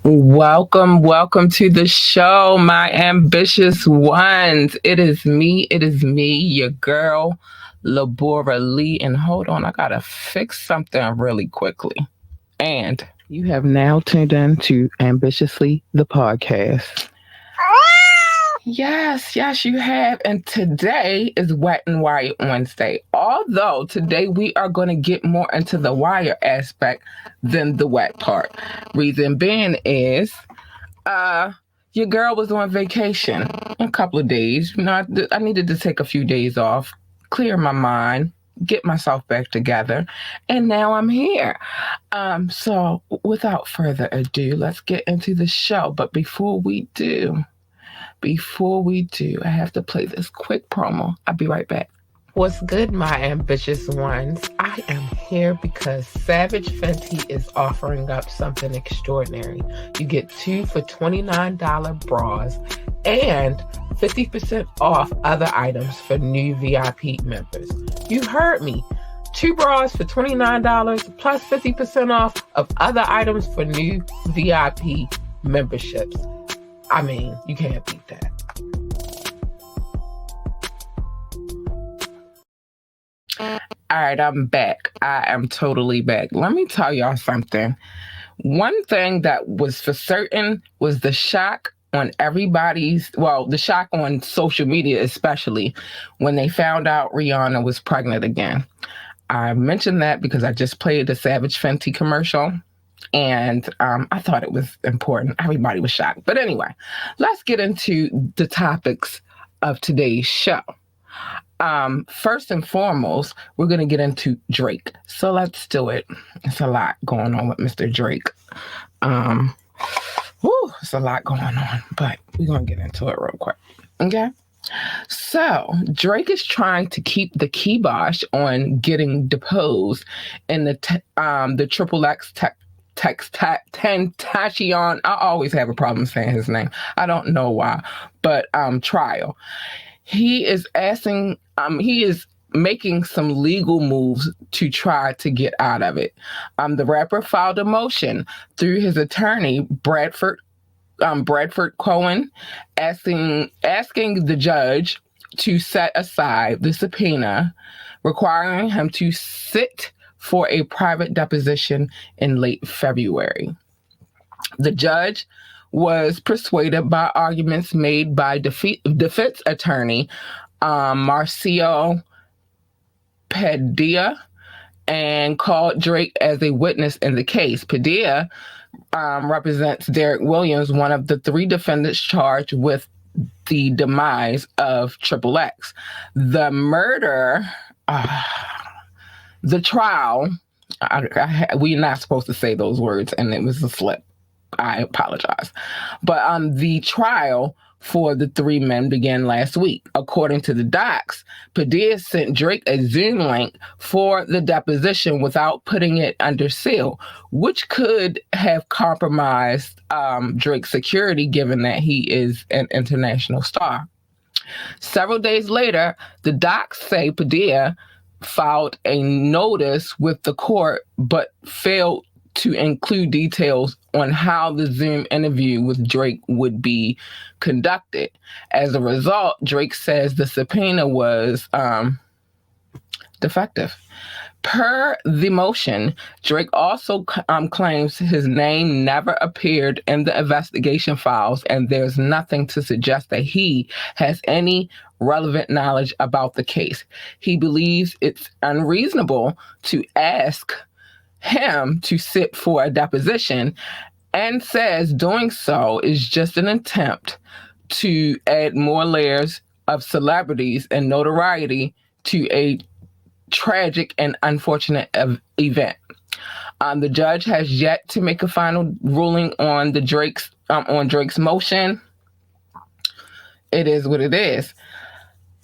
Welcome to the show, my ambitious ones. It is me, your girl, Labora Lee. And hold on, I gotta fix something really quickly. And you have now tuned in to Ambitiously, the podcast. Yes, you have. And today is Wet and Wired Wednesday. Although today we are going to get more into the wire aspect than the wet part. Reason being is uh your girl was on vacation a couple of days. I needed to take a few days off, clear my mind, get myself back together, and now I'm here. So without further ado, let's get into the show. But before we do, I have to play this quick promo. I'll be right back. What's good, my ambitious ones? I am here because Savage Fenty is offering up something extraordinary. You get 2 for $29 bras and 50% off other items for new VIP members. You heard me. 2 bras for $29 plus 50% off of other items for new VIP memberships. I mean, you can't beat that. All right, I'm back. I am totally back. Let me tell y'all something. One thing that was for certain was the shock on the shock on social media, especially when they found out Rihanna was pregnant again. I mentioned that because I just played the Savage Fenty commercial. And I thought it was important. Everybody was shocked. But anyway, let's get into the topics of today's show. First and foremost, we're going to get into Drake. So let's do it. It's a lot going on with Mr. Drake. It's a lot going on, but we're going to get into it real quick. Okay? So Drake is trying to keep the kibosh on getting deposed in the Triple X Tentacion. I always have a problem saying his name. I don't know why, but trial. He is making some legal moves to try to get out of it. The rapper filed a motion through his attorney, Bradford Cohen, asking the judge to set aside the subpoena, requiring him to sit for a private deposition in late February. The judge was persuaded by arguments made by defense attorney Marcio Padilla and called Drake as a witness in the case. Padilla represents Derek Williams, one of the 3 defendants charged with the demise of Triple X. The murder... The trial, we're not supposed to say those words, and it was a slip. I apologize. But the trial for the 3 men began last week. According to the docs, Padilla sent Drake a Zoom link for the deposition without putting it under seal, which could have compromised Drake's security, given that he is an international star. Several days later, the docs say Padilla filed a notice with the court, but failed to include details on how the Zoom interview with Drake would be conducted. As a result, Drake says the subpoena was defective. Per the motion, Drake also claims his name never appeared in the investigation files, and there's nothing to suggest that he has any relevant knowledge about the case. He believes it's unreasonable to ask him to sit for a deposition and says doing so is just an attempt to add more layers of celebrities and notoriety to a tragic and unfortunate event. The judge has yet to make a final ruling on Drake's motion. It is what it is.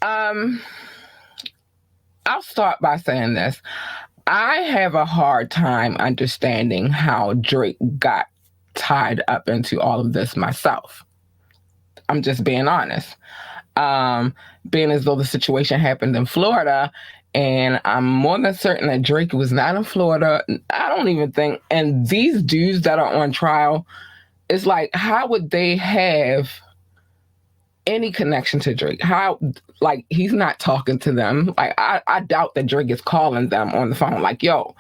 I'll start by saying this. I have a hard time understanding how Drake got tied up into all of this myself. I'm just being honest. Being as though the situation happened in Florida, and I'm more than certain that Drake was not in Florida. I don't even think, and these dudes that are on trial, it's like, how would they have any connection to Drake? How, like, he's not talking to them. Like, I doubt that Drake is calling them on the phone, like, yo,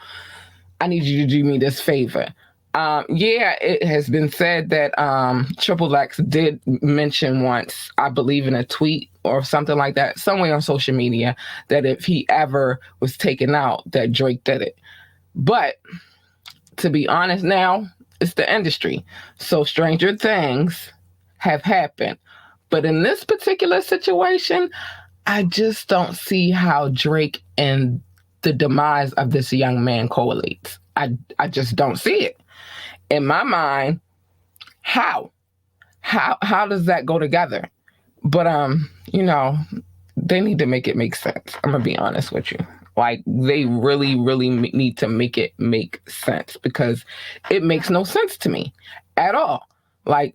I need you to do me this favor. Yeah, it has been said that Triple X did mention once, I believe in a tweet or something like that, somewhere on social media, that if he ever was taken out, that Drake did it. But to be honest now, it's the industry. So stranger things have happened. But in this particular situation, I just don't see how Drake and the demise of this young man correlates. I just don't see it. In my mind, how? How does that go together? But you know, they need to make it make sense. I'm gonna be honest with you. Like, they really, really need to make it make sense, because it makes no sense to me at all. Like,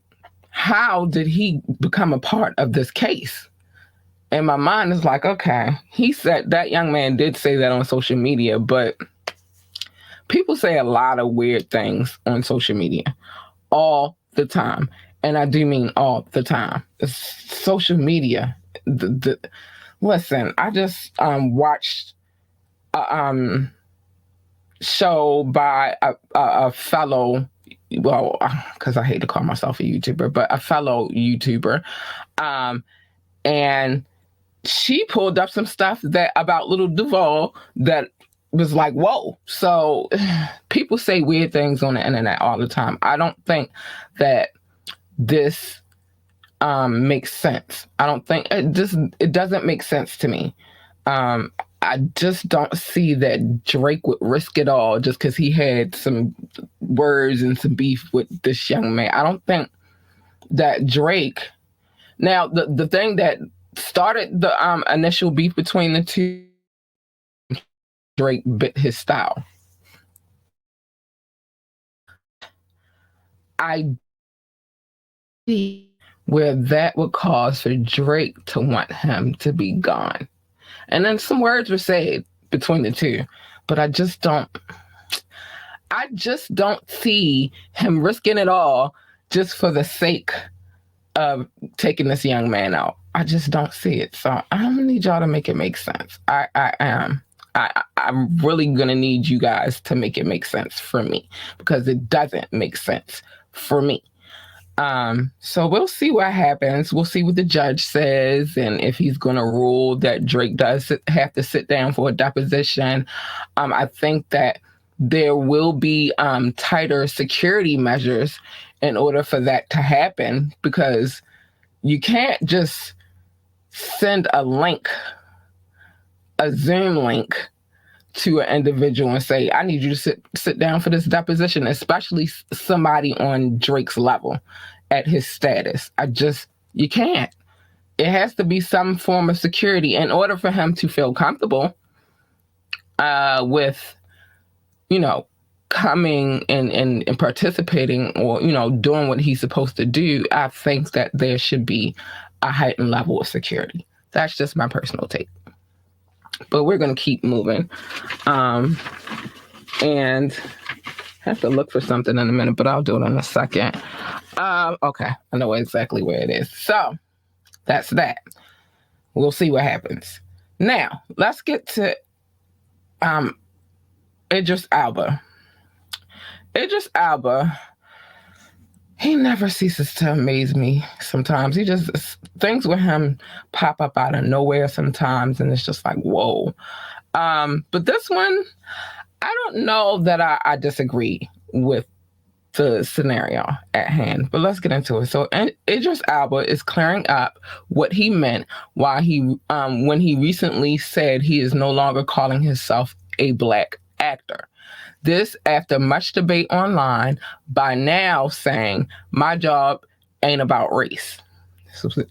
how did he become a part of this case? And my mind is like, okay, he said, that young man did say that on social media, but people say a lot of weird things on social media all the time. And I do mean all the time. It's social media. Listen, I just watched a show by a fellow, well, because I hate to call myself a YouTuber, but a fellow YouTuber. And she pulled up some stuff that about Little Duval that was like, whoa. So people say weird things on the internet all the time. I don't think that this makes sense. I don't think it doesn't make sense to me. I just don't see that Drake would risk it all just because he had some words and some beef with this young man. I don't think that Drake. Now, the thing that started the initial beef between the two, Drake bit his style. I see where that would cause for Drake to want him to be gone. And then some words were said between the two, but I just don't see him risking it all just for the sake of taking this young man out. I just don't see it. So I'm gonna need y'all to make it make sense. I am. I'm really gonna need you guys to make it make sense for me, because it doesn't make sense for me. So we'll see what happens. We'll see what the judge says, and if he's gonna rule that Drake does have to sit down for a deposition. I think that there will be tighter security measures in order for that to happen, because you can't just send a link, a Zoom link, to an individual and say, I need you to sit down for this deposition, especially somebody on Drake's level at his status. You can't. It has to be some form of security in order for him to feel comfortable with, coming and participating, or, doing what he's supposed to do. I think that there should be a heightened level of security. That's just my personal take. But we're going to keep moving. And I have to look for something in a minute, but I'll do it in a second. Okay, I know exactly where it is. So that's that. We'll see what happens. Now, let's get to Idris Elba. Idris Elba, he never ceases to amaze me sometimes. Things with him pop up out of nowhere sometimes, and it's just like, whoa. But this one, I don't know that I disagree with the scenario at hand, but let's get into it. So Idris Elba is clearing up what he meant when he recently said he is no longer calling himself a Black actor. This after much debate online, by now saying, my job ain't about race.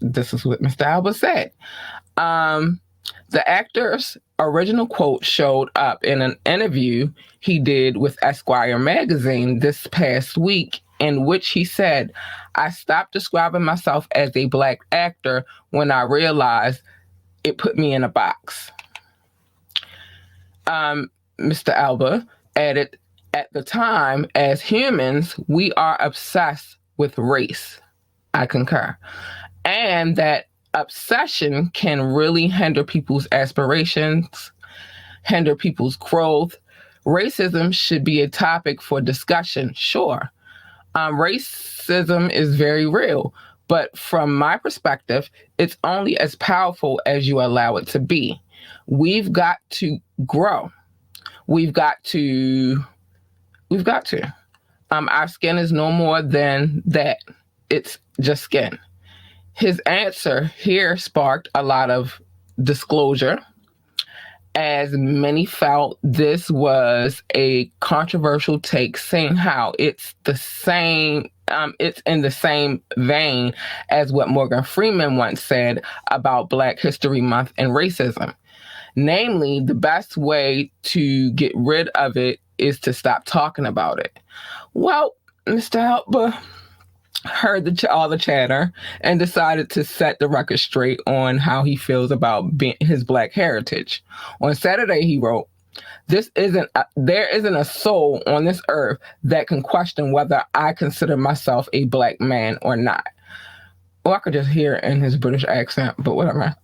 This is what Mr. Elba said. The actor's original quote showed up in an interview he did with Esquire magazine this past week, in which he said, I stopped describing myself as a Black actor when I realized it put me in a box. Mr. Elba added, at the time, as humans, we are obsessed with race. I concur. And that obsession can really hinder people's aspirations, hinder people's growth. Racism should be a topic for discussion, sure. Racism is very real, but from my perspective, it's only as powerful as you allow it to be. We've got to grow. We've got to. Our skin is no more than that. It's just skin. His answer here sparked a lot of disclosure, as many felt this was a controversial take, saying how it's the same, it's in the same vein as what Morgan Freeman once said about Black History Month and racism. Namely, the best way to get rid of it is to stop talking about it. Well, Mr. Helper heard all the chatter and decided to set the record straight on how he feels about his Black heritage. On Saturday, he wrote, there isn't a soul on this earth that can question whether I consider myself a Black man or not. Well, I could just hear it in his British accent, but whatever.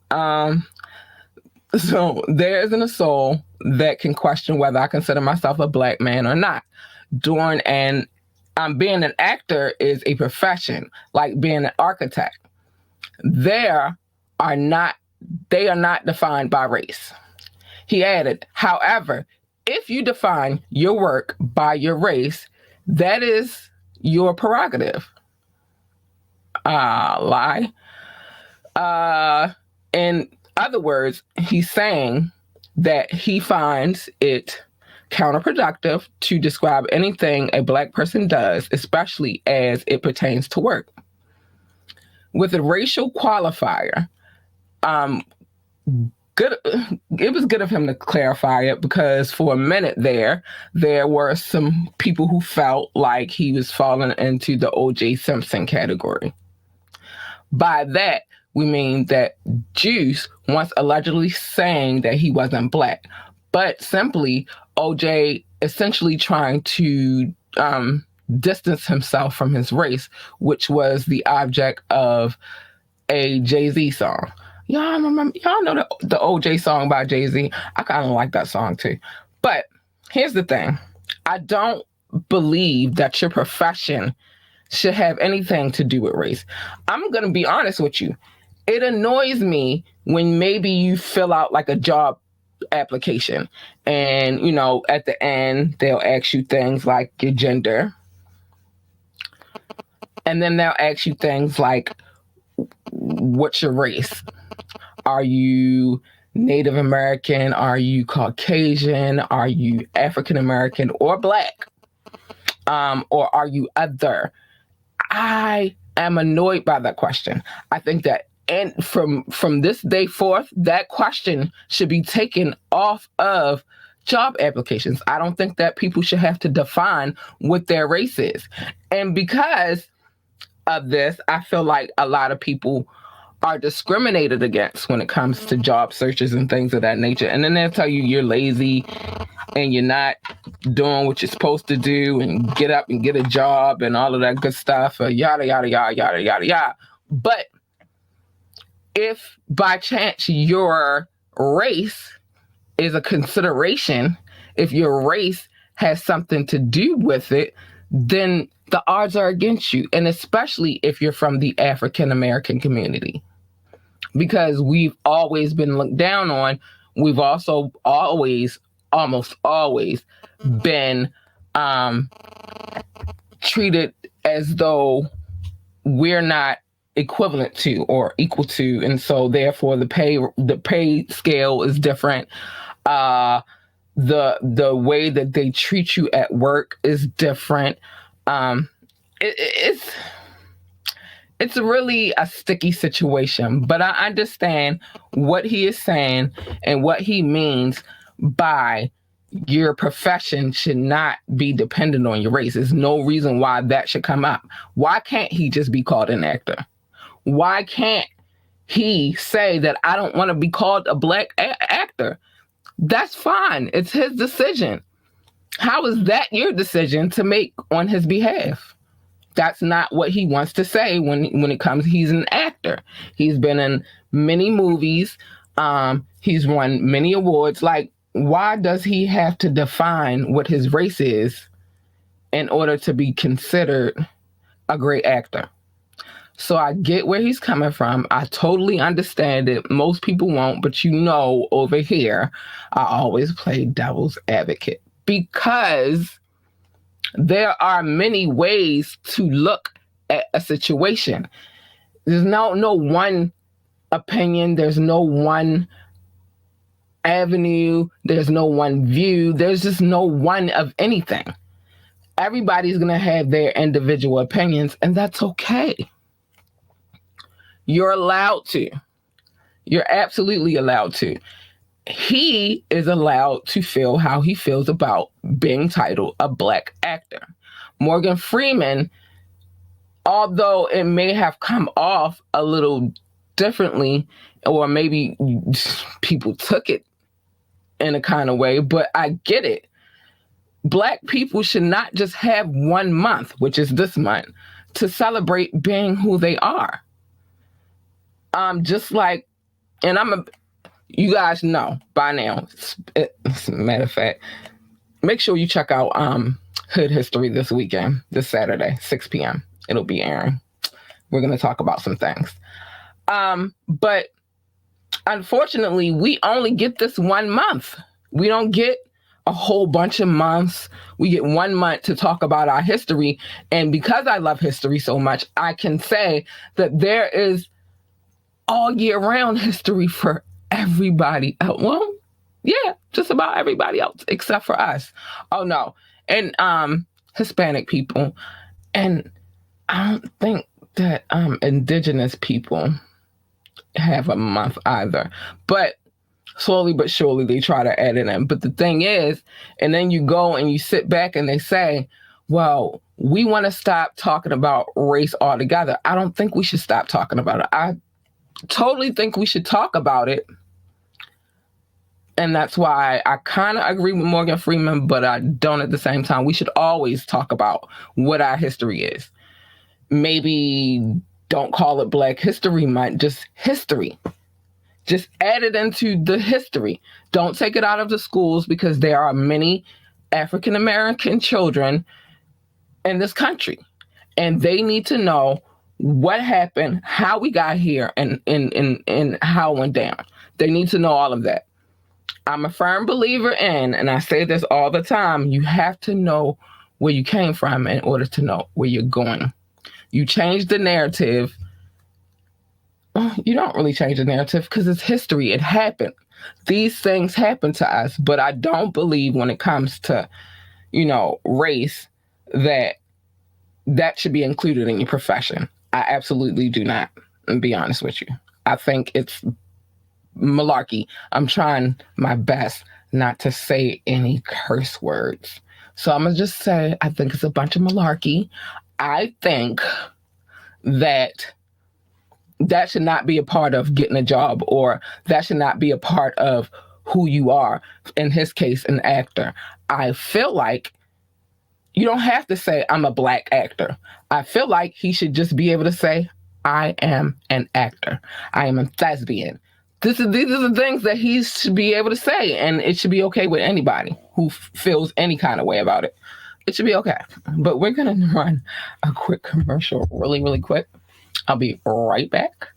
So there isn't a soul that can question whether I consider myself a Black man or not. Being an actor is a profession, like being an architect. They are not defined by race. He added, however, if you define your work by your race, that is your prerogative. Lie. In other words, he's saying that he finds it counterproductive to describe anything a Black person does, especially as it pertains to work. With a racial qualifier, it was good of him to clarify it, because for a minute there were some people who felt like he was falling into the O.J. Simpson category. By that, we mean that Juice once allegedly saying that he wasn't Black, but simply OJ essentially trying to distance himself from his race, which was the object of a Jay-Z song. Y'all know the OJ song by Jay-Z? I kind of like that song too. But here's the thing. I don't believe that your profession should have anything to do with race. I'm going to be honest with you. It annoys me when maybe you fill out like a job application and, at the end, they'll ask you things like your gender. And then they'll ask you things like, what's your race? Are you Native American? Are you Caucasian? Are you African American or Black? Or are you other? I am annoyed by that question. I think that from this day forth, that question should be taken off of job applications. I don't think that people should have to define what their race is. And because of this, I feel like a lot of people are discriminated against when it comes to job searches and things of that nature. And then they'll tell you you're lazy and you're not doing what you're supposed to do and get up and get a job and all of that good stuff, yada, yada, yada, yada, yada, yada. But if by chance your race is a consideration, if your race has something to do with it, then the odds are against you. And especially if you're from the African American community, because we've always been looked down on. We've also almost always been treated as though we're not equivalent to or equal to, and so therefore the pay scale is different. The way that they treat you at work is different. It's really a sticky situation, but I understand what he is saying and what he means by your profession should not be dependent on your race. There's no reason why that should come up. Why can't he just be called an actor? Why can't he say that I don't want to be called a Black actor? That's fine. It's his decision. How is that your decision to make on his behalf? That's not what he wants to say when it comes. He's an actor. He's been in many movies. He's won many awards. Like, why does he have to define what his race is in order to be considered a great actor? So I get where he's coming from. I totally understand it. Most people won't, but over here, I always play devil's advocate because there are many ways to look at a situation. There's no one opinion. There's no one avenue. There's no one view. There's just no one of anything. Everybody's going to have their individual opinions, and that's okay. You're allowed to. You're absolutely allowed to. He is allowed to feel how he feels about being titled a Black actor. Morgan Freeman, although it may have come off a little differently, or maybe people took it in a kind of way, but I get it. Black people should not just have 1 month, which is this month, to celebrate being who they are. Just like, and you guys know by now, as a matter of fact, make sure you check out Hood History this weekend, this Saturday, 6 p.m. It'll be airing. We're going to talk about some things. But unfortunately, we only get this 1 month. We don't get a whole bunch of months. We get 1 month to talk about our history. And because I love history so much, I can say that there is all year round history for everybody else. Well, yeah, just about everybody else except for us. Oh no. And Hispanic people. And I don't think that indigenous people have a month either. But slowly but surely they try to add it in. But the thing is, and then you go and you sit back and they say, well, we want to stop talking about race altogether. I don't think we should stop talking about it. I totally think we should talk about it. And that's why I kind of agree with Morgan Freeman, but I don't at the same time. We should always talk about what our history is. Maybe don't call it Black History Month, just history. Just add it into the history. Don't take it out of the schools because there are many African American children in this country. And they need to know what happened, how we got here, and how it went down. They need to know all of that. I'm a firm believer in, and I say this all the time, you have to know where you came from in order to know where you're going. You change the narrative. You don't really change the narrative because it's history. It happened. These things happen to us, but I don't believe when it comes to, race, that should be included in your profession. I absolutely do not, and be honest with you. I think it's malarkey. I'm trying my best not to say any curse words. So I'm going to just say, I think it's a bunch of malarkey. I think that should not be a part of getting a job, or that should not be a part of who you are. In his case, an actor. I feel like you don't have to say, I'm a Black actor. I feel like he should just be able to say, I am an actor. I am a thespian. These are the things that he should be able to say, and it should be okay with anybody who feels any kind of way about it. It should be okay. But we're going to run a quick commercial really, really quick. I'll be right back.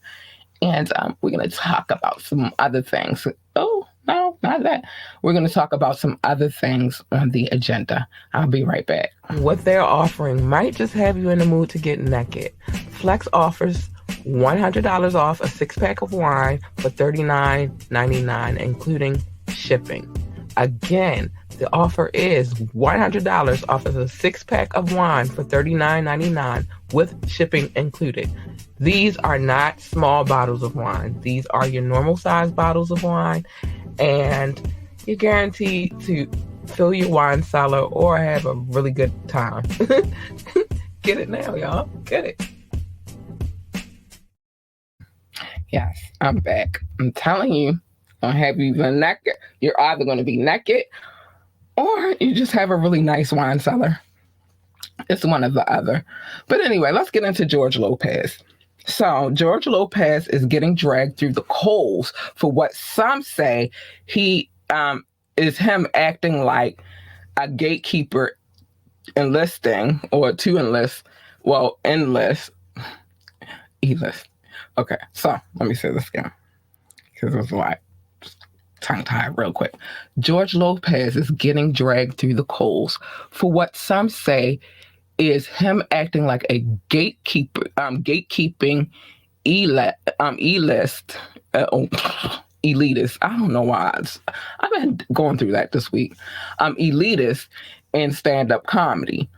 And we're going to talk about some other things. Oh, no, not that. We're going to talk about some other things on the agenda. I'll be right back. What they're offering might just have you in the mood to get naked. Flex offers $100 off a 6-pack of wine for $39.99, including shipping. Again, the offer is $100 off of a 6-pack of wine for $39.99 with shipping included. These are not small bottles of wine. These are your normal size bottles of wine, and you're guaranteed to fill your wine cellar or have a really good time. Get it now, y'all. Get it. Yes, I'm back. I'm telling you, I'll have you naked. You're either going to be naked or you just have a really nice wine cellar. It's one or the other. But anyway, let's get into George Lopez. So George Lopez is getting dragged through the coals for what some say he is him acting like a gatekeeper enlisting or to enlist, enlist, enlist. Okay, so let me say this again because it was a lot. Tongue tied real quick. George Lopez is getting dragged through the coals for what some say is him acting like a gatekeeper, gatekeeping elitist. Elitist. I don't know why. I've been going through that this week. Elitist in stand-up comedy.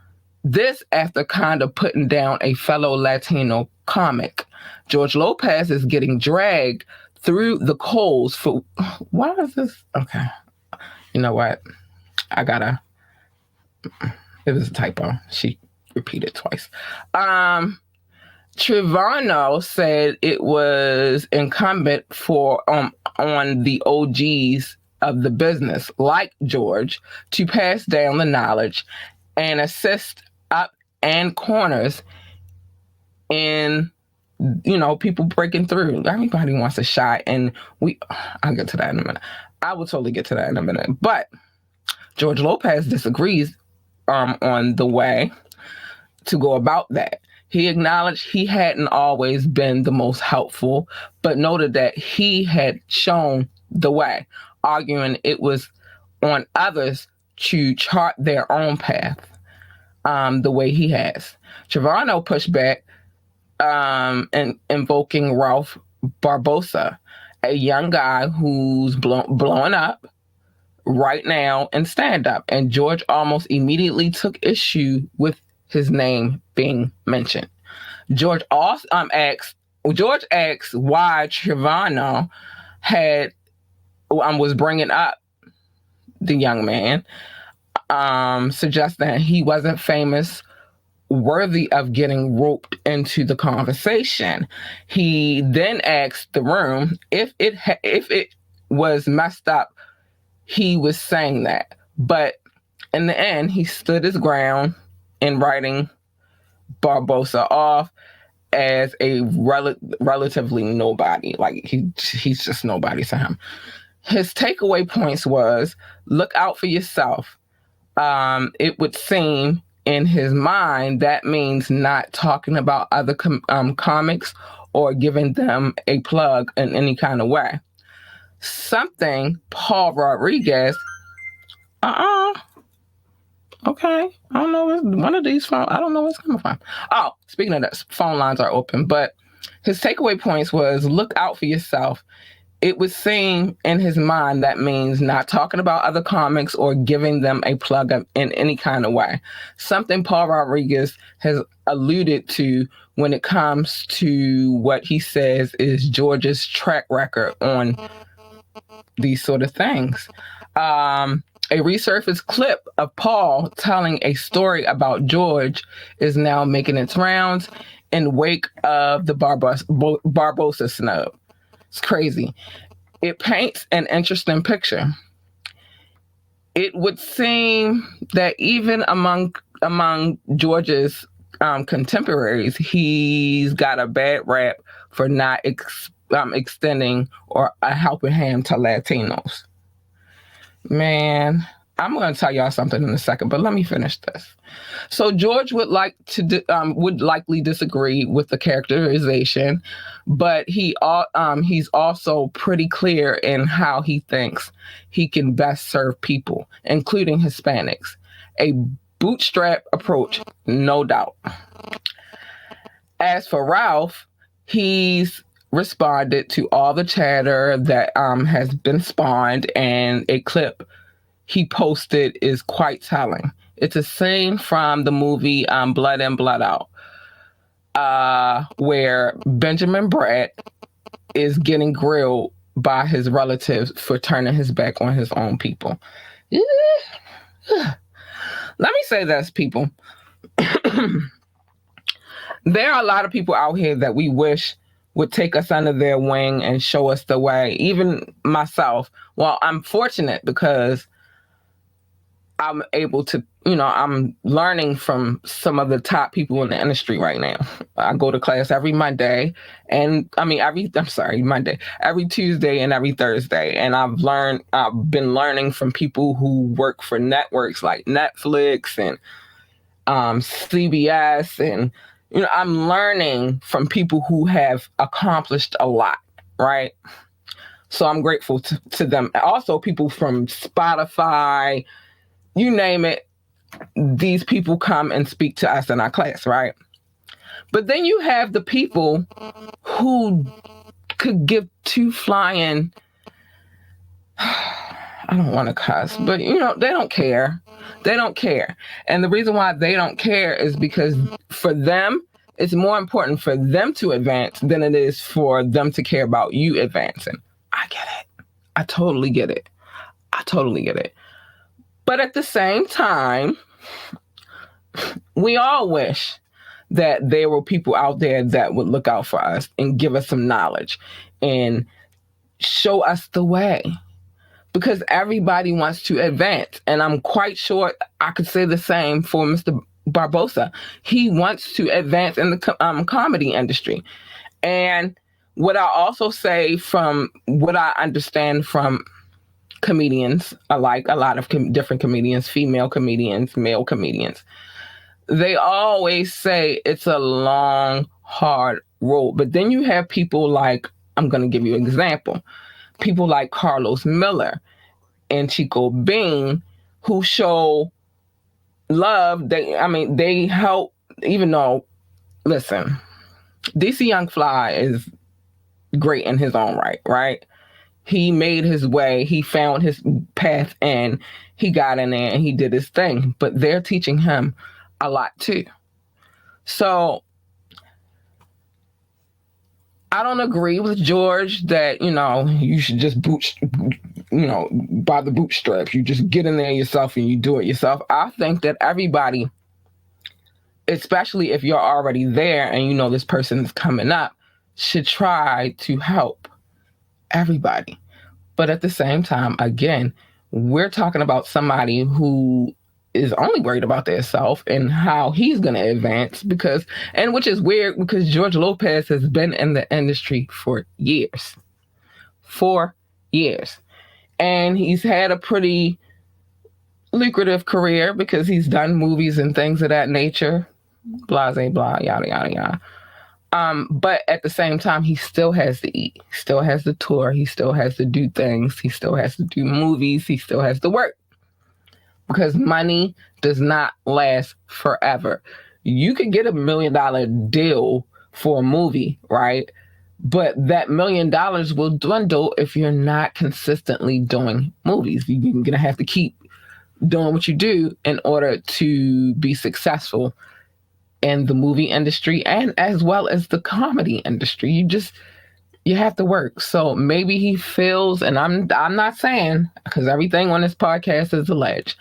This after kind of putting down a fellow Latino comic. George Lopez is getting dragged through the coals for... Why is this? Okay. You know what? It was a typo. She repeated twice. Trevano said it was incumbent on the OGs of the business, like George, to pass down the knowledge and assist up and corners in, people breaking through. Everybody wants a shot, and I'll get to that in a minute. I will totally get to that in a minute. But George Lopez disagrees on the way to go about that. He acknowledged he hadn't always been the most helpful, but noted that he had shown the way, arguing it was on others to chart their own path the way he has. Trevano pushed back and invoking Ralph Barbosa, a young guy who's blowing up right now in stand-up, and George almost immediately took issue with his name being mentioned. George also asked why Trevano was bringing up the young man, suggesting that he wasn't famous, worthy of getting roped into the conversation. He then asked the room if it was messed up. He was saying that, but in the end, he stood his ground in writing Barbosa off as a relatively nobody. Like he's just nobody to him. His takeaway points was, look out for yourself. It would seem in his mind that means not talking about other comics or giving them a plug in any kind of way. Something Paul Rodriguez, okay. I don't know. One of these phones, I don't know where it's coming from. Oh, speaking of that, phone lines are open. But his takeaway points was, look out for yourself. It would seem in his mind that means not talking about other comics or giving them a plug in any kind of way. Something Paul Rodriguez has alluded to when it comes to what he says is George's track record on these sort of things. A resurfaced clip of Paul telling a story about George is now making its rounds in wake of the Barbosa snub. It's crazy. It paints an interesting picture. It would seem that even among George's contemporaries, he's got a bad rap for not extending or a helping hand to Latinos. Man, I'm going to tell y'all something in a second, but let me finish this. So George would likely disagree with the characterization, but he's also pretty clear in how he thinks he can best serve people, including Hispanics. A bootstrap approach, no doubt. As for Ralph, he's responded to all the chatter that has been spawned, and a clip he posted is quite telling. It's a scene from the movie Blood In, Blood Out, where Benjamin Bratt is getting grilled by his relatives for turning his back on his own people. Let me say this, people. There are a lot of people out here that we wish would take us under their wing and show us the way. Even myself. Well, I'm fortunate because I'm able to, I'm learning from some of the top people in the industry right now. I go to class every Monday and every Tuesday and every Thursday. And I've been learning from people who work for networks like Netflix and CBS. And, I'm learning from people who have accomplished a lot, right? So I'm grateful to them. Also, people from Spotify, you name it, these people come and speak to us in our class, right? But then you have the people who could give two flying, I don't want to cuss, but they don't care. They don't care. And the reason why they don't care is because for them, it's more important for them to advance than it is for them to care about you advancing. I get it. I totally get it. But at the same time, we all wish that there were people out there that would look out for us and give us some knowledge and show us the way. Because everybody wants to advance. And I'm quite sure I could say the same for Mr. Barbosa. He wants to advance in the comedy industry. And what I also say from what I understand from comedians, I like a lot of different comedians, female comedians, male comedians. They always say it's a long, hard road. But then you have people like, I'm going to give you an example, people like Carlos Miller and Chico Bean who show love. They help, even though, listen, DC Young Fly is great in his own right? He made his way. He found his path and he got in there and he did his thing. But they're teaching him a lot too. So I don't agree with George that, you should just by the bootstraps. You just get in there yourself and you do it yourself. I think that everybody, especially if you're already there and this person is coming up, should try to help everybody. But at the same time, again, we're talking about somebody who is only worried about their self and how he's going to advance which is weird because George Lopez has been in the industry for years. 4 years. And he's had a pretty lucrative career because he's done movies and things of that nature. Blah, blah, yada, yada, yada. But at the same time, he still has to eat. He still has to tour. He still has to do things. He still has to do movies. He still has to work. Because money does not last forever. You could get $1 million deal for a movie, right? But that $1 million will dwindle if you're not consistently doing movies. You're going to have to keep doing what you do in order to be successful in the movie industry and as well as the comedy industry. You have to work. So maybe he feels, and I'm not saying, because everything on this podcast is alleged,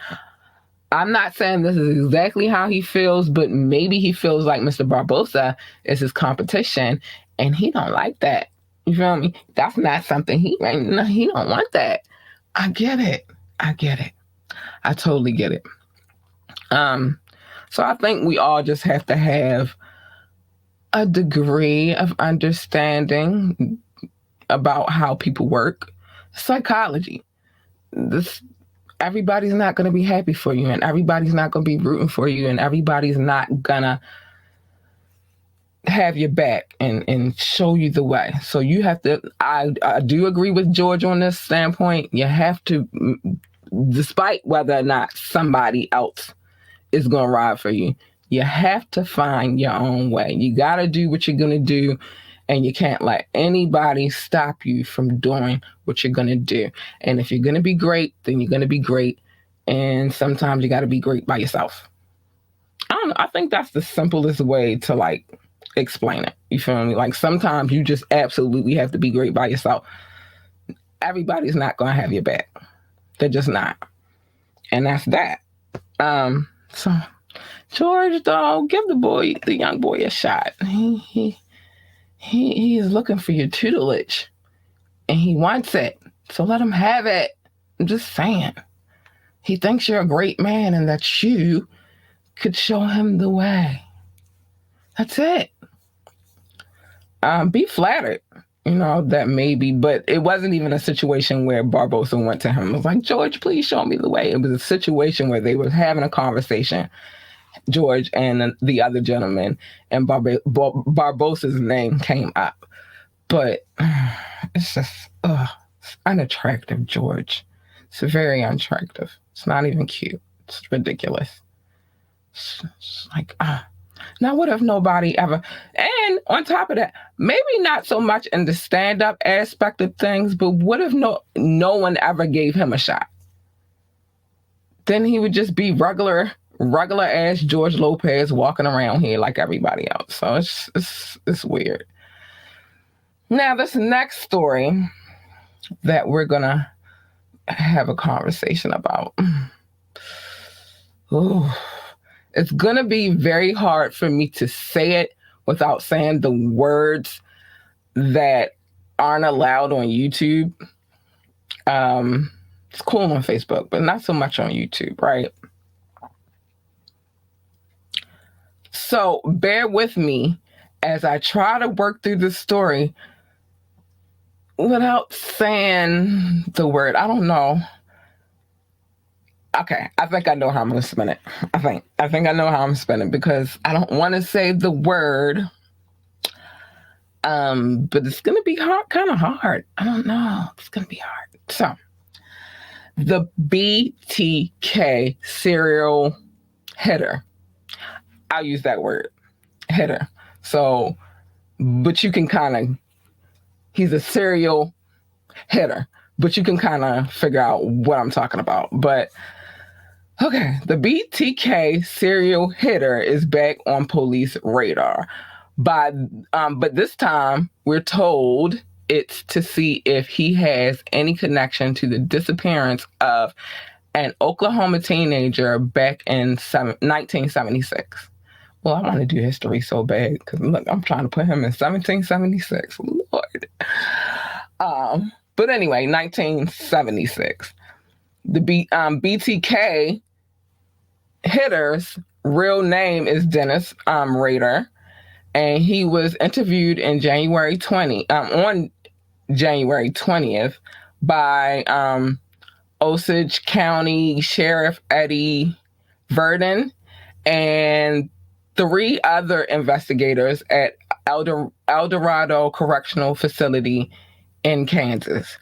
I'm not saying this is exactly how he feels, but maybe he feels like Mr. Barbosa is his competition and he don't like that. You feel me? That's not something he don't want that. I get it. I totally get it. So I think we all just have to have a degree of understanding about how people work. Psychology. Everybody's not going to be happy for you, and everybody's not going to be rooting for you, and everybody's not going to have your back and show you the way. So you have to, I do agree with George on this standpoint. You have to, despite whether or not somebody else is going to ride for you, you have to find your own way. You got to do what you're going to do, and you can't let anybody stop you from doing what you're going to do. And if you're going to be great, then you're going to be great. And sometimes you got to be great by yourself. I don't know. I think that's the simplest way to explain it. You feel me? Sometimes you just absolutely have to be great by yourself. Everybody's not going to have your back. They're just not. And that's that. So, George, though, give the young boy a shot. He is looking for your tutelage, and he wants it. So let him have it. I'm just saying. he thinks you're a great man and that you could show him the way. That's it. Be flattered, that maybe, but it wasn't even a situation where Barbosa went to him and was like, George, please show me the way. It was a situation where they were having a conversation, George and the other gentleman, and Barbosa's name came up. But it's just, it's unattractive, George. It's very unattractive. It's not even cute. It's ridiculous. It's like, now, what if nobody ever, and on top of that, maybe not so much in the stand-up aspect of things, but what if no one ever gave him a shot? Then he would just be regular ass George Lopez walking around here like everybody else. So it's weird. Now, this next story that we're gonna have a conversation about. Ooh. It's going to be very hard for me to say it without saying the words that aren't allowed on YouTube. It's cool on Facebook, but not so much on YouTube, right? So bear with me as I try to work through this story without saying the word. I don't know. Okay, I think I know how I'm going to spin it. I think I know how I'm spinning because I don't want to say the word, but it's going to be kind of hard. I don't know. It's going to be hard. So, the BTK serial hitter. I'll use that word, hitter. So, but you can he's a serial hitter, but you can kind of figure out what I'm talking about. But okay, the BTK serial hitter is back on police radar. But this time we're told it's to see if he has any connection to the disappearance of an Oklahoma teenager back in 1976. Well, I want to do history so bad because look, I'm trying to put him in 1776. Lord. But anyway, 1976. The BTK hitter's real name is Dennis Rader, and he was interviewed in January 20th by Osage County Sheriff Eddie Verdon and 3 other investigators at El Dorado Correctional Facility in Kansas.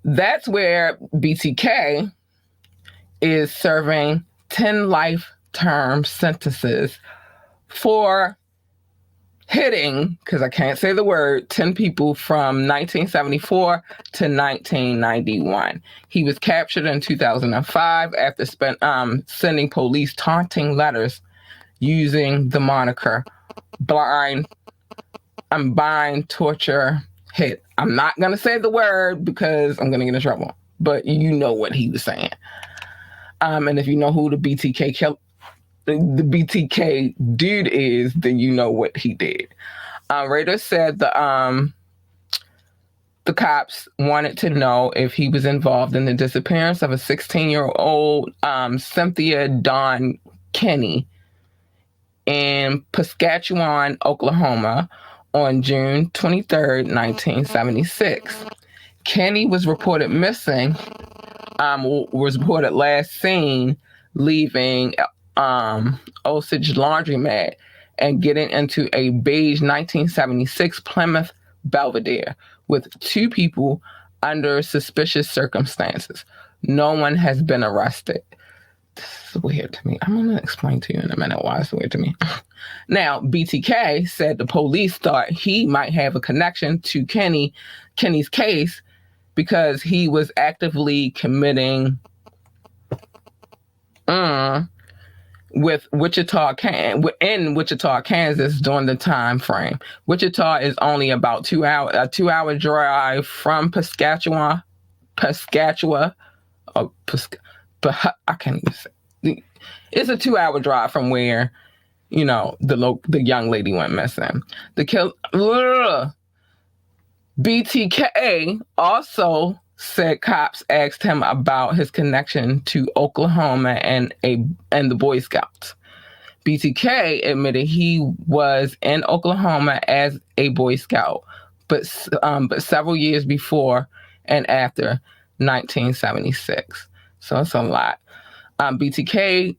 That's where BTK is serving 10 life term sentences for hitting, because I can't say the word, 10 people from 1974 to 1991. He was captured in 2005 after sending police taunting letters using the moniker bind, torture, hit. I'm not going to say the word because I'm going to get in trouble, but you know what he was saying. And if you know who the BTK dude is, then you know what he did. Rader said the cops wanted to know if he was involved in the disappearance of a 16-year-old Cynthia Dawn Kenny in Piscataway, Oklahoma on June 23rd, 1976. Kenny was reported missing, was reported last seen leaving Osage Laundromat and getting into a beige 1976 Plymouth Belvedere with 2 people under suspicious circumstances. No one has been arrested. This is weird to me. I'm going to explain to you in a minute why it's weird to me. Now, BTK said the police thought he might have a connection to Kenny's case because he was actively committing with Wichita, in Wichita, Kansas during the time frame. Wichita is only about 2-hour drive from Piscataway, but I can't even say. It's a 2-hour drive from where, the young lady went missing. BTK also said cops asked him about his connection to Oklahoma and the Boy Scouts. BTK admitted he was in Oklahoma as a Boy Scout, but several years before and after 1976. So it's a lot. BTK,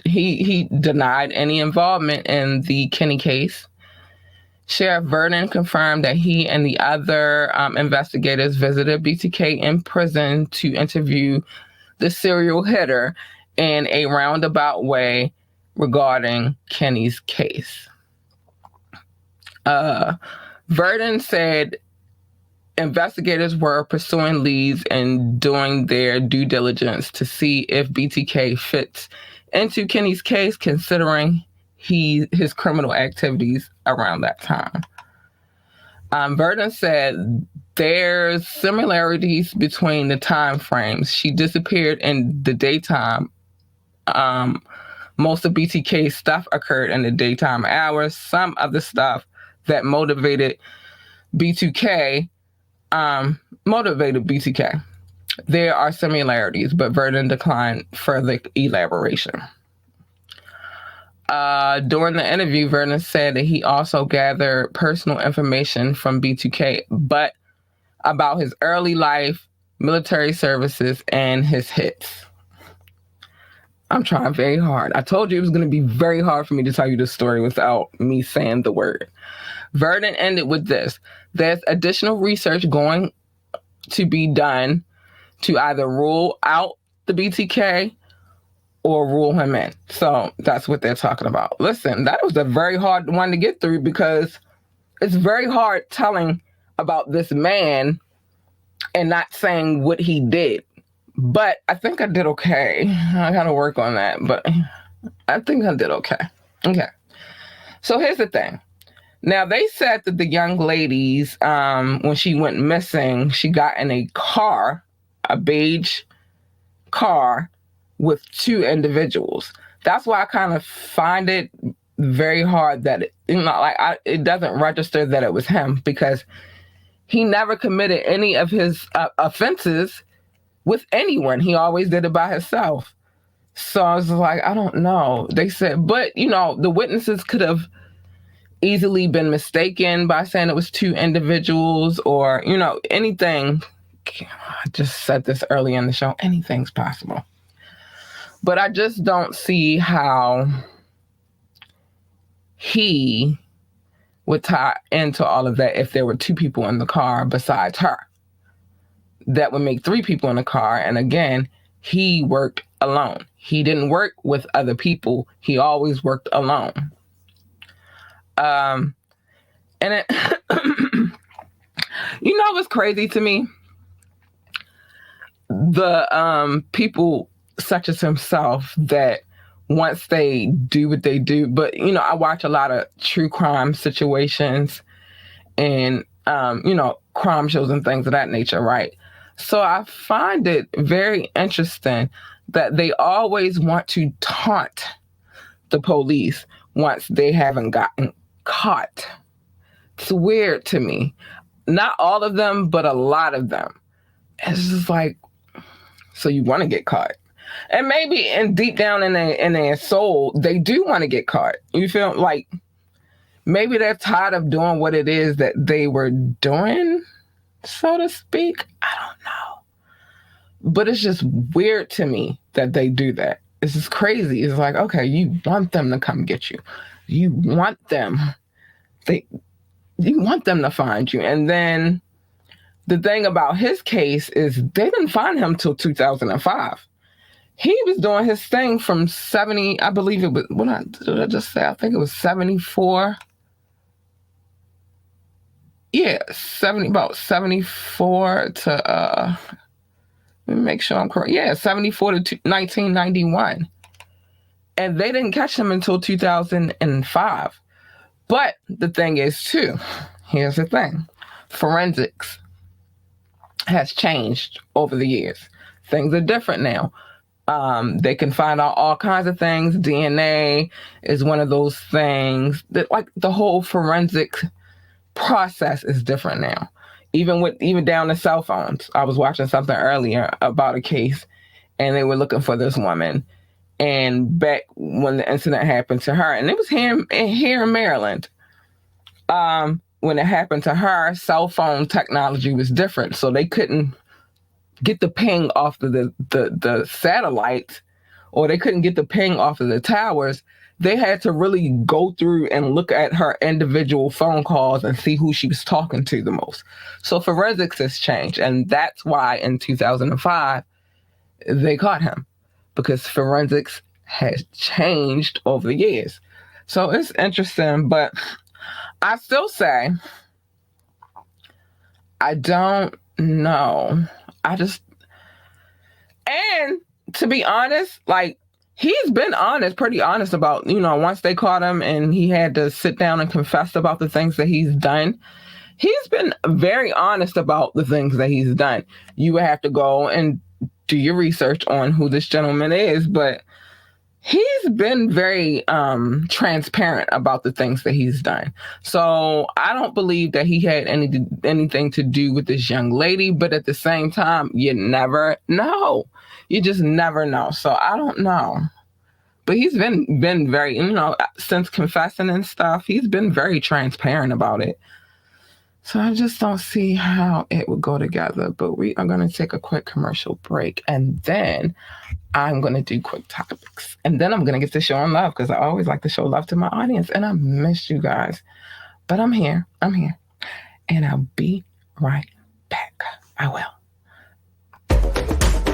he denied any involvement in the Kinney case. Sheriff Vernon confirmed that he and the other investigators visited BTK in prison to interview the serial hitter in a roundabout way regarding Kinney's case. Vernon said investigators were pursuing leads and doing their due diligence to see if BTK fits into Kinney's case, considering his criminal activities around that time. Vernon said there's similarities between the time frames. She disappeared in the daytime. Most of BTK's stuff occurred in the daytime hours. Some of the stuff that motivated BTK. There are similarities, but Vernon declined further elaboration. During the interview, Vernon said that he also gathered personal information from BTK, but about his early life, military services, and his hits. I'm trying very hard. I told you it was going to be very hard for me to tell you this story without me saying the word. Vernon ended with this. There's additional research going to be done to either rule out the BTK or rule him in. So that's what they're talking about. Listen, that was a very hard one to get through because it's very hard telling about this man and not saying what he did. But I think I did okay. I got to work on that, but I think I did okay. Okay. So here's the thing. Now, they said that the young ladies, when she went missing, she got in a car, a beige car with two individuals. That's why I kind of find it very hard that it doesn't register that it was him, because he never committed any of his offenses with anyone. He always did it by himself. So I was like, I don't know. They said, but the witnesses could have easily been mistaken by saying it was two individuals or, anything. I just said this early in the show. Anything's possible. But I just don't see how he would tie into all of that if there were two people in the car besides her. That would make three people in the car. And again, he worked alone. He didn't work with other people. He always worked alone. And it, what's crazy to me? The people such as himself that once they do what they do, but I watch a lot of true crime situations and crime shows and things of that nature, right? So I find it very interesting that they always want to taunt the police once they haven't gotten caught. It's weird to me. Not all of them, but a lot of them. It's just like, so you want to get caught. And maybe deep down in their soul, they do want to get caught. You feel like maybe they're tired of doing what it is that they were doing, so to speak. I don't know. But it's just weird to me that they do that. It's just crazy. It's like, okay, you want them to come get you. You want them. You want them to find you. And then the thing about his case is they didn't find him till 2005. He was doing his thing from 70, I believe it was, did I just say? I think it was 74. Yeah, about 74 to, let me make sure I'm correct. Yeah, 74 to 1991. And they didn't catch him until 2005. But the thing is, too, here's the thing. Forensics has changed over the years. Things are different now. They can find out all kinds of things. DNA is one of those things that, like, the whole forensic process is different now. even down to cell phones. I was watching something earlier about a case, and they were looking for this woman. And back when the incident happened to her, and it was here in Maryland, when it happened to her, cell phone technology was different, so they couldn't get the ping off the satellites, or they couldn't get the ping off of the towers. They had to really go through and look at her individual phone calls and see who she was talking to the most. So forensics has changed, and that's why in 2005 they caught him, because forensics has changed over the years. So it's interesting, but I still say I don't know. And to be honest, like, he's been pretty honest about, once they caught him and he had to sit down and confess about the things that he's done. He's been very honest about the things that he's done. You would have to go and do your research on who this gentleman is, but he's been very transparent about the things that he's done. So I don't believe that he had anything to do with this young lady, but at the same time, you never know. You just never know. So I don't know. But he's been very, since confessing and stuff, he's been very transparent about it. So I just don't see how it would go together. But we are going to take a quick commercial break, and then I'm going to do quick topics. And then I'm going to get to showing love, because I always like to show love to my audience, and I miss you guys. But I'm here. And I'll be right back. I will.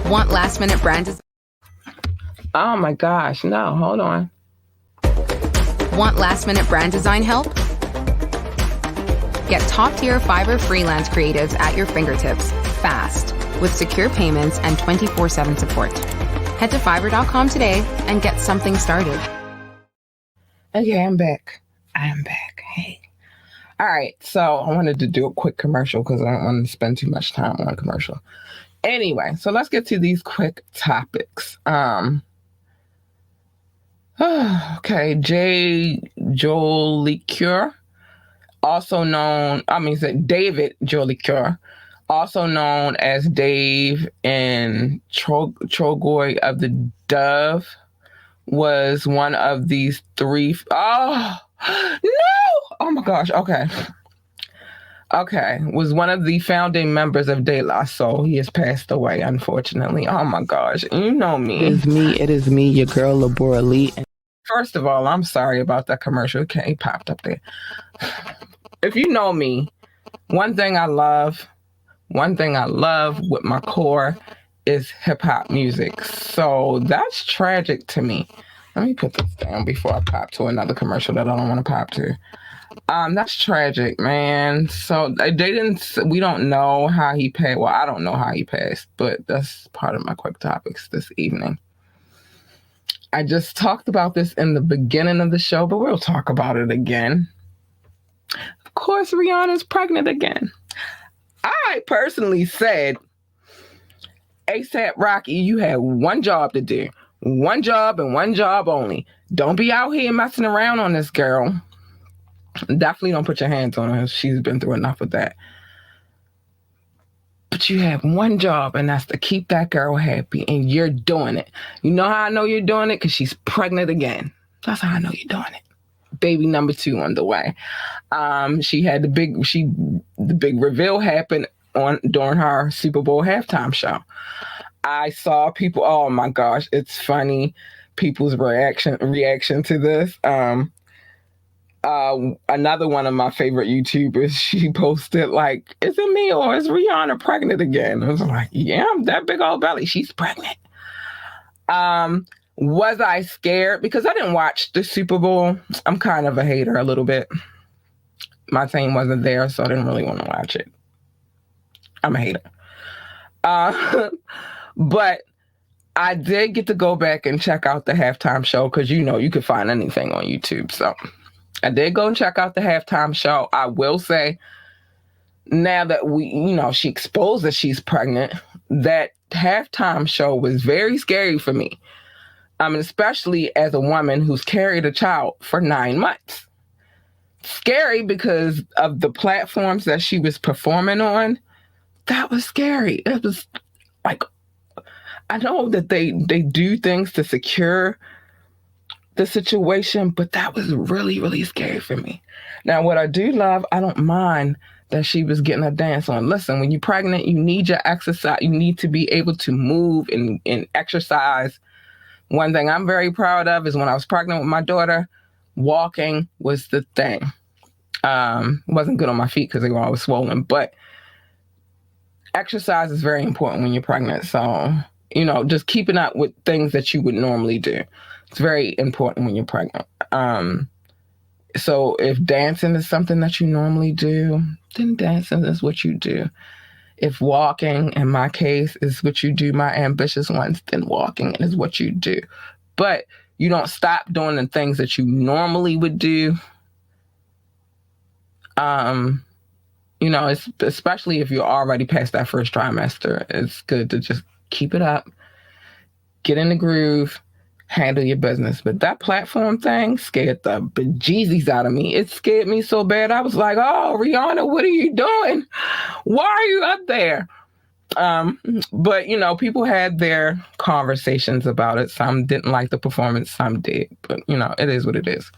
Want last minute brand design? Oh my gosh, no, hold on. Want last minute brand design help? Get top tier Fiverr freelance creatives at your fingertips fast with secure payments and 24/7 support. Head to fiverr.com today and get something started. Okay, I'm back. Hey. All right, so I wanted to do a quick commercial because I don't want to spend too much time on a commercial. Anyway, so let's get to these quick topics. Okay, David Jolicoeur, David Jolicoeur, also known as Dave and Trogoy of the Dove, was one of these three. Oh, no! Oh my gosh, Okay, was one of the founding members of De La Soul. He has passed away, unfortunately. Oh my gosh, you know me. It is me, your girl, Labora Lee. First of all, I'm sorry about that commercial. Okay, it popped up there. If you know me, one thing I love with my core is hip hop music. So that's tragic to me. Let me put this down before I pop to another commercial that I don't want to pop to. That's tragic, man. So we don't know how he passed. Well, I don't know how he passed, but that's part of my quick topics this evening. I just talked about this in the beginning of the show, but we'll talk about it again. Of course, Rihanna's pregnant again. I personally said, ASAP Rocky, you had one job to do. One job and one job only. Don't be out here messing around on this girl. Definitely don't put your hands on her. She's been through enough with that. But you have one job, and that's to keep that girl happy, and you're doing it. You know how I know you're doing it? Because she's pregnant again. That's how I know you're doing it. Baby number 2 on the way. She had the big reveal happen during her Super Bowl halftime show. I saw people. Oh my gosh, it's funny. People's reaction to this. Another one of my favorite YouTubers, she posted like, "Is it me or is Rihanna pregnant again?" I was like, "Yeah, that big old belly, she's pregnant." Was I scared? Because I didn't watch the Super Bowl. I'm kind of a hater a little bit. My team wasn't there, so I didn't really want to watch it. I'm a hater. But I did get to go back and check out the halftime show because, you could find anything on YouTube. So I did go and check out the halftime show. I will say, now that she exposed that she's pregnant, that halftime show was very scary for me. Especially as a woman who's carried a child for 9 months. scary because of the platforms that she was performing on. That was scary. It was like, I know that they do things to secure the situation, but that was really, really scary for me. Now, what I do love, I don't mind that she was getting a dance on. Listen, when you're pregnant, you need your exercise. You need to be able to move and exercise. One thing I'm very proud of is when I was pregnant with my daughter, walking was the thing. Wasn't good on my feet because they were always swollen, but exercise is very important when you're pregnant. So, just keeping up with things that you would normally do. It's very important when you're pregnant. So if dancing is something that you normally do, then dancing is what you do. If walking, in my case, is what you do, my ambitious ones, then walking is what you do. But you don't stop doing the things that you normally would do. It's, especially if you're already past that first trimester, it's good to just keep it up, get in the groove, handle your business. But that platform thing scared the bejesus out of me. It scared me so bad. I was like, oh, Rihanna, what are you doing? Why are you up there? But, people had their conversations about it. Some didn't like the performance, some did. But, it is what it is.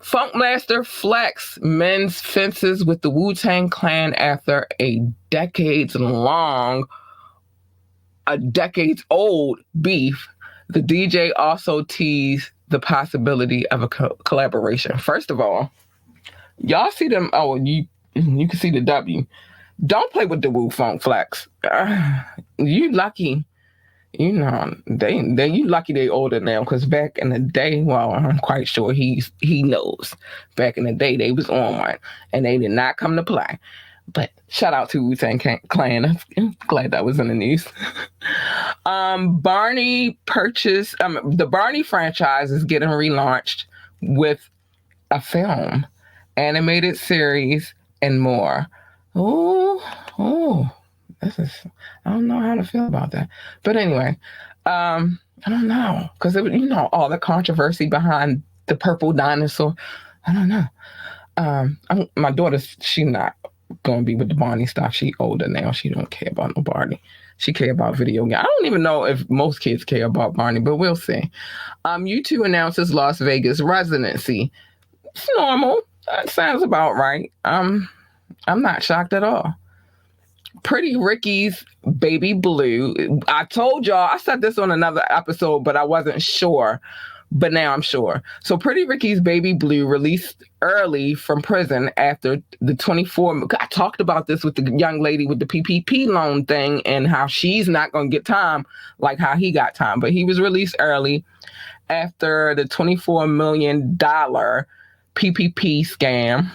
Funkmaster Flex mends fences with the Wu-Tang Clan after a decades-old beef. The DJ also teased the possibility of a collaboration. First of all, y'all see them. Oh, you can see the W. Don't play with the Wu Funk Flex. You lucky. You lucky they older now, because back in the day, well, I'm quite sure he knows. Back in the day, they was on one, and they did not come to play. But shout out to Wu-Tang Clan. I'm glad that was in the news. Barney purchased, the Barney franchise is getting relaunched with a film, animated series, and more. I don't know how to feel about that. But anyway, I don't know. Because, all the controversy behind the purple dinosaur. I don't know. My daughter, she's not going to be with the Barney stuff. She older now. She don't care about no Barney. She care about video games. I don't even know if most kids care about Barney, but we'll see. U2 announces Las Vegas residency. It's normal. That sounds about right. I'm not shocked at all. Pretty Ricky's Baby Blue. I told y'all, I said this on another episode, but I wasn't sure. But now I'm sure. So Pretty Ricky's Baby Blue released early from prison after the 24. I talked about this with the young lady with the PPP loan thing and how she's not going to get time like how he got time. But he was released early after the $24 million PPP scam.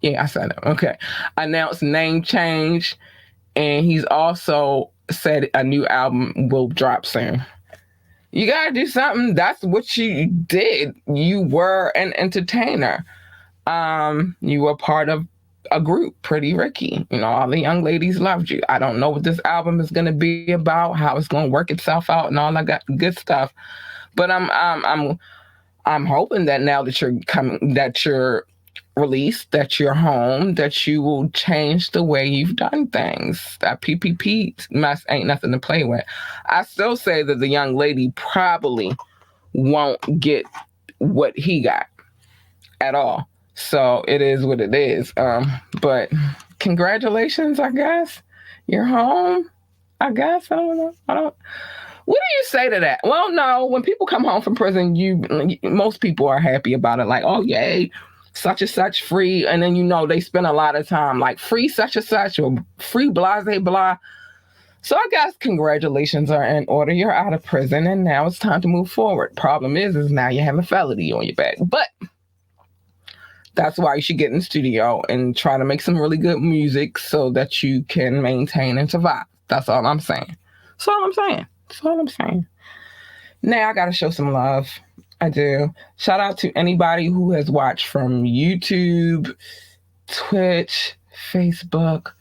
Yeah, I said it. Okay. Announced name change. And he's also said a new album will drop soon. You got to do something. That's what you did. You were an entertainer. You were part of a group, Pretty Ricky. All the young ladies loved you. I don't know what this album is going to be about, how it's going to work itself out and all that good stuff. But I'm hoping that now that you're released, that you're home, that you will change the way you've done things. That PPP mess ain't nothing to play with. I still say that the young lady probably won't get what he got at all. So it is what it is. But congratulations, I guess. You're home, I guess. I don't know. What do you say to that? Well, no, when people come home from prison, most people are happy about it. Like, oh, yay, such and such free. And then, they spend a lot of time like free such and such or free blah, blah, blah. So I guess congratulations are in order. You're out of prison and now it's time to move forward. Problem is now you have a felony on your back. But that's why you should get in the studio and try to make some really good music so that you can maintain and survive. That's all I'm saying. That's all I'm saying. Now I got to show some love. I do. Shout out to anybody who has watched from YouTube, Twitch, Facebook,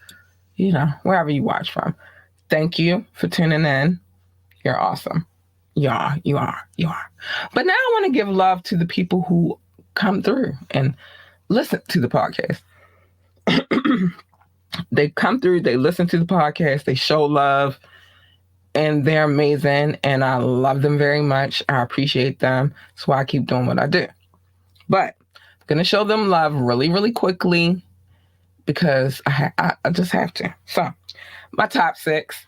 wherever you watch from. Thank you for tuning in. You're awesome. You are. But now I want to give love to the people who come through and listen to the podcast. They come through, they listen to the podcast, they show love, and they're amazing, and I love them very much. I appreciate them. That's why I keep doing what I do. But I'm going to show them love really, really quickly because I just have to. So, my top 6.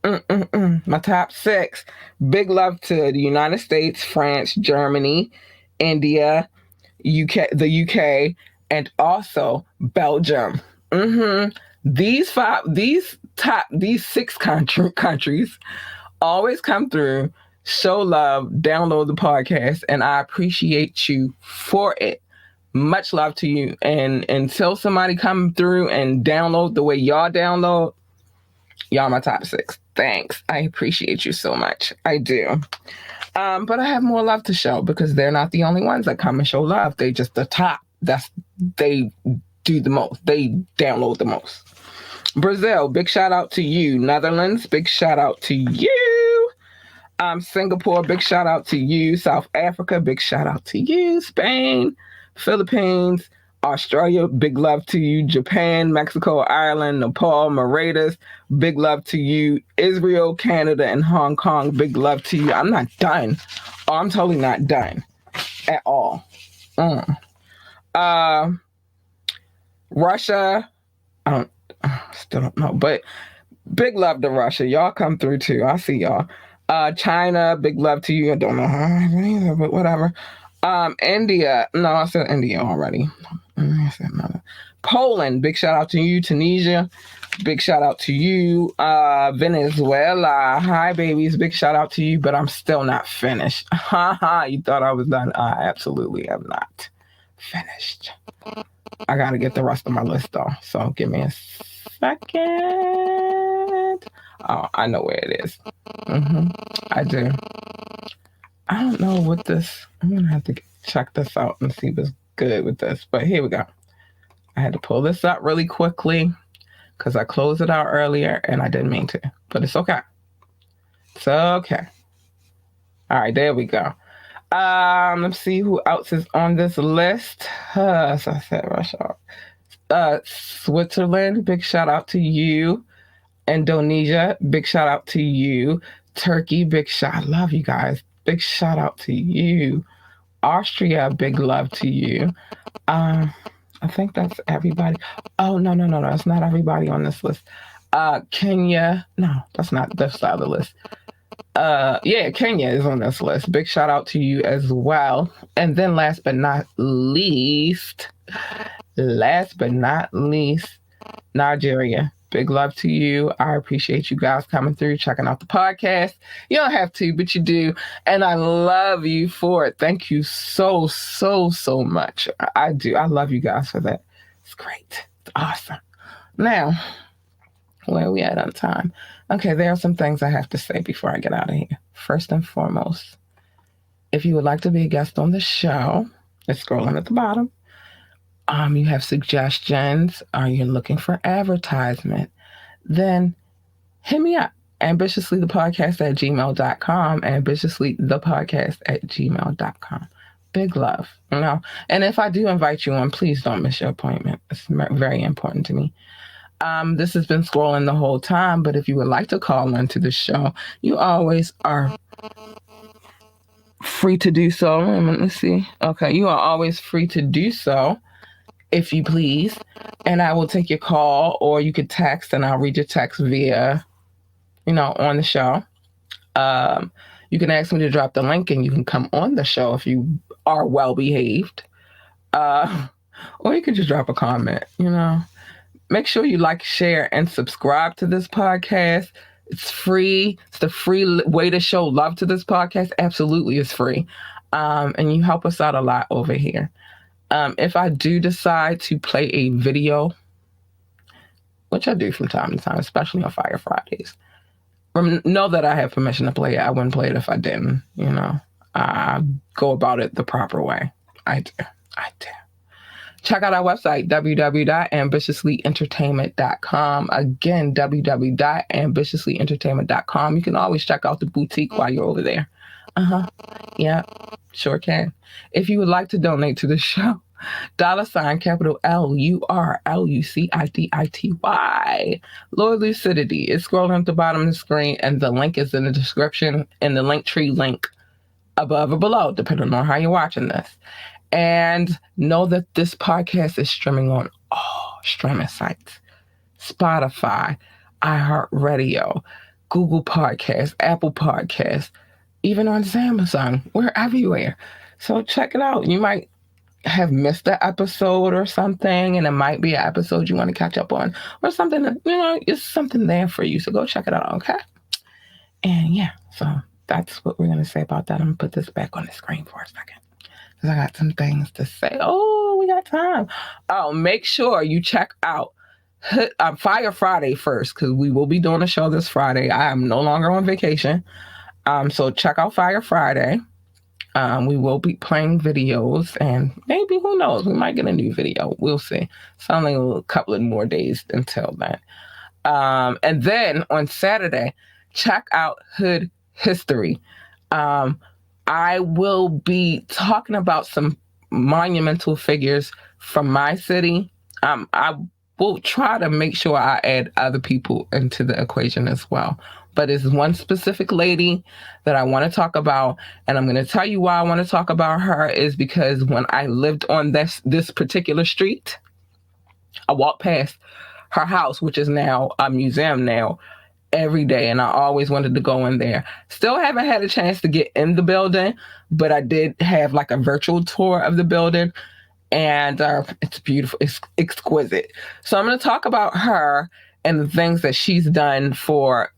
My top 6. Big love to the United States, France, Germany, India, the UK, and also Belgium. These 6 countries always come through, show love, download the podcast, and I appreciate you for it. Much love to you. And until somebody come through and download the way y'all download, y'all my top 6. Thanks. I appreciate you so much. I do. But I have more love to show because they're not the only ones that come and show love. They just the top. They do the most. They download the most. Brazil, big shout out to you. Netherlands, big shout out to you. Singapore, big shout out to you. South Africa, big shout out to you. Spain, Philippines, Australia, big love to you. Japan, Mexico, Ireland, Nepal, Mauritius, big love to you. Israel, Canada, and Hong Kong, big love to you. I'm not done. Oh, I'm totally not done at all. Russia, still don't know, but big love to Russia. Y'all come through too. I see y'all. China, big love to you. I don't know how, but whatever. India, no, I said India already. Poland, big shout out to you. Tunisia, big shout out to you. Venezuela, hi babies, big shout out to you, but I'm still not finished. You thought I was done? I absolutely am not finished. I gotta get the rest of my list though, so give me a second. Oh, I know where it is. I do. I don't know what this. I'm gonna have to check this out and see what's good with this. But here we go. I had to pull this up really quickly because I closed it out earlier and I didn't mean to. But it's okay. It's okay. All right, there we go. Let's see who else is on this list. As I said, Russia. Switzerland, big shout out to you. Indonesia, big shout out to you. Turkey, big shout. I love you guys. Big shout out to you. Austria, big love to you. I think that's everybody. Oh, no. That's not everybody on this list. Kenya. No, that's not the side of the list. Kenya is on this list. Big shout out to you as well. And then last but not least, Nigeria. Big love to you. I appreciate you guys coming through, checking out the podcast. You don't have to, but you do. And I love you for it. Thank you so much. I do. I love you guys for that. It's great. It's awesome. Now, where are we at on time? Okay, there are some things I have to say before I get out of here. First and foremost, if you would like to be a guest on the show, it's scrolling at the bottom. You have suggestions, or you're looking for advertisement, then hit me up. ambitiouslythepodcast@gmail.com, ambitiouslythepodcast@gmail.com. Big love, you know. And if I do invite you on, please don't miss your appointment. It's very important to me. This has been scrolling the whole time, but if you would like to call into the show, you always are free to do so. Let me see. Okay, you are always free to do so, if you please. And I will take your call, or you could text, and I'll read your text via, on the show. You can ask me to drop the link, and you can come on the show if you are well behaved. Or you can just drop a comment, Make sure you like, share, and subscribe to this podcast. It's free. It's the free way to show love to this podcast. Absolutely, it's free. And you help us out a lot over here. If I do decide to play a video, which I do from time to time, especially on Fire Fridays, know that I have permission to play it. I wouldn't play it if I didn't, I go about it the proper way. I do. Check out our website, www.ambitiouslyentertainment.com. Again, www.ambitiouslyentertainment.com. You can always check out the boutique while you're over there. Yeah, sure can. If you would like to donate to the show, $ capital LURLUCIDITY. Lord Lucidity is scrolling at the bottom of the screen, and the link is in the description and the link tree link above or below, depending on how you're watching this. And know that this podcast is streaming on all streaming sites: Spotify, iHeartRadio, Google Podcasts, Apple Podcasts, even on Samsung. We're everywhere. So check it out. You might have missed an episode or something, and it might be an episode you want to catch up on, or something that, it's something there for you. So go check it out, okay? And yeah, so that's what we're going to say about that. I'm going to put this back on the screen for a second, because I got some things to say. Oh, we got time. Oh, make sure you check out Fire Friday first, because we will be doing a show this Friday. I am no longer on vacation. So check out Fire Friday. We will be playing videos, and maybe, who knows, we might get a new video. We'll see. It's only a couple of more days until then. And then on Saturday, check out Hood History. I will be talking about some monumental figures from my city. I will try to make sure I add other people into the equation as well. But it's one specific lady that I want to talk about, and I'm going to tell you why I want to talk about her is because when I lived on this particular street, I walked past her house, which is now a museum now, every day, and I always wanted to go in there. Still haven't had a chance to get in the building, but I did have like a virtual tour of the building, and it's beautiful. It's exquisite. So I'm going to talk about her and the things that she's done for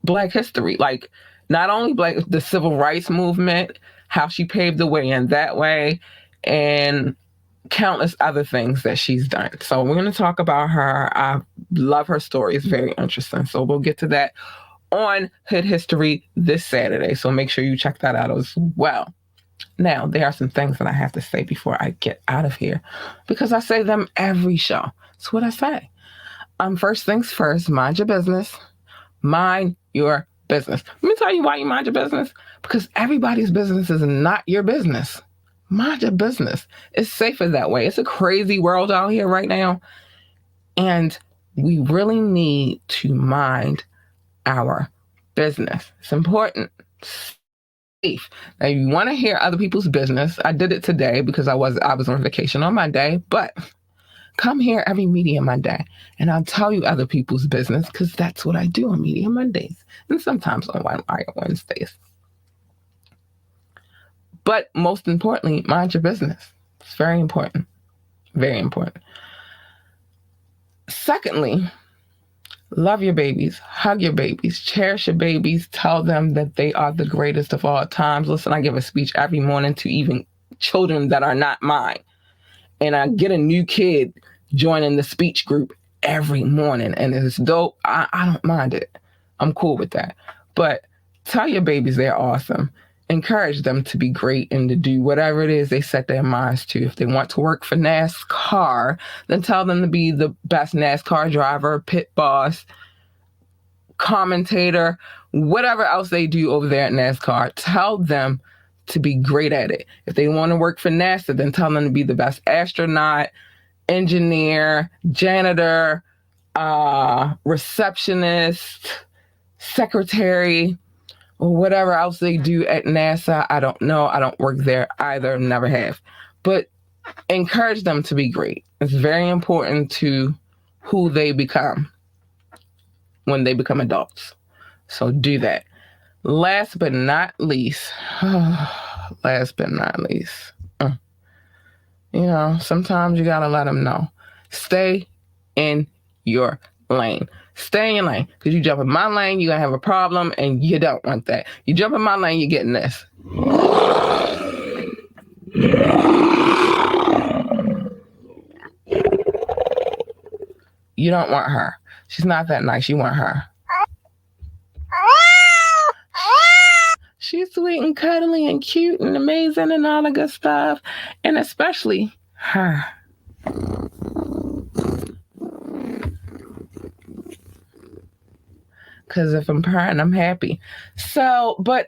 Black history, like not only the civil rights movement, how she paved the way in that way, and countless other things that she's done. So we're going to talk about her. I love her story. It's very interesting. So we'll get to that on Hood History this Saturday. So make sure you check that out as well. Now, there are some things that I have to say before I get out of here, because I say them every show. That's what I say. First things first, mind your business. Mind your business. Let me tell you why you mind your business. Because everybody's business is not your business. Mind your business. It's safer that way. It's a crazy world out here right now. And we really need to mind our business. It's important. Safe. Now, you want to hear other people's business. I did it today because I was on vacation on Monday, but come here every Media Monday, and I'll tell you other people's business, because that's what I do on Media Mondays, and sometimes on Wire Wednesdays. But most importantly, mind your business. It's very important. Very important. Secondly, love your babies, hug your babies, cherish your babies, tell them that they are the greatest of all times. Listen, I give a speech every morning to even children that are not mine. And I get a new kid joining the speech group every morning. And it's dope. I don't mind it. I'm cool with that. But tell your babies they're awesome. Encourage them to be great and to do whatever it is they set their minds to. If they want to work for NASCAR, then tell them to be the best NASCAR driver, pit boss, commentator, whatever else they do over there at NASCAR. Tell them to be great at it. If they want to work for NASA, then tell them to be the best astronaut, engineer, janitor, receptionist, secretary, or whatever else they do at NASA. I don't know. I don't work there either. Never have. But encourage them to be great. It's very important to who they become when they become adults. So do that. Last but not least, sometimes you got to let them know. Stay in your lane. Stay in your lane. Because you jump in my lane, you're going to have a problem, and you don't want that. You jump in my lane, you're getting this. You don't want her. She's not that nice. You want her. She's sweet and cuddly and cute and amazing and all the good stuff. And especially her. Because if I'm crying, I'm happy. So, but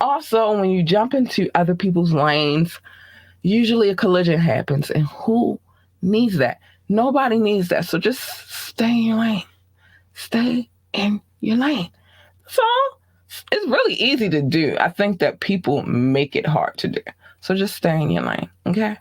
also when you jump into other people's lanes, usually a collision happens. And who needs that? Nobody needs that. So just stay in your lane. Stay in your lane. So it's really easy to do. I think that people make it hard to do. So just stay in your lane, okay?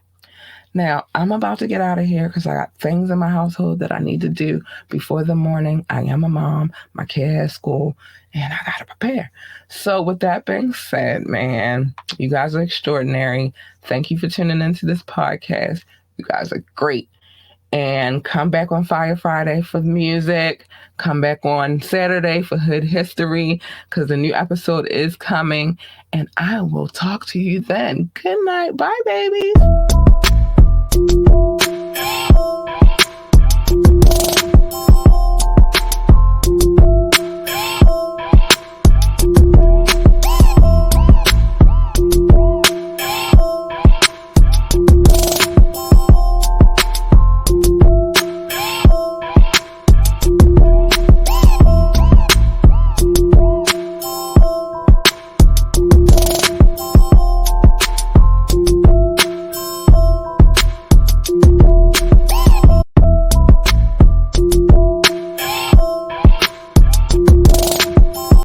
Now, I'm about to get out of here because I got things in my household that I need to do before the morning. I am a mom. My kid has school, and I got to prepare. So with that being said, man, you guys are extraordinary. Thank you for tuning into this podcast. You guys are great. And come back on Fire Friday for music. Come back on Saturday for Hood History because the new episode is coming. And I will talk to you then. Good night. Bye, babies.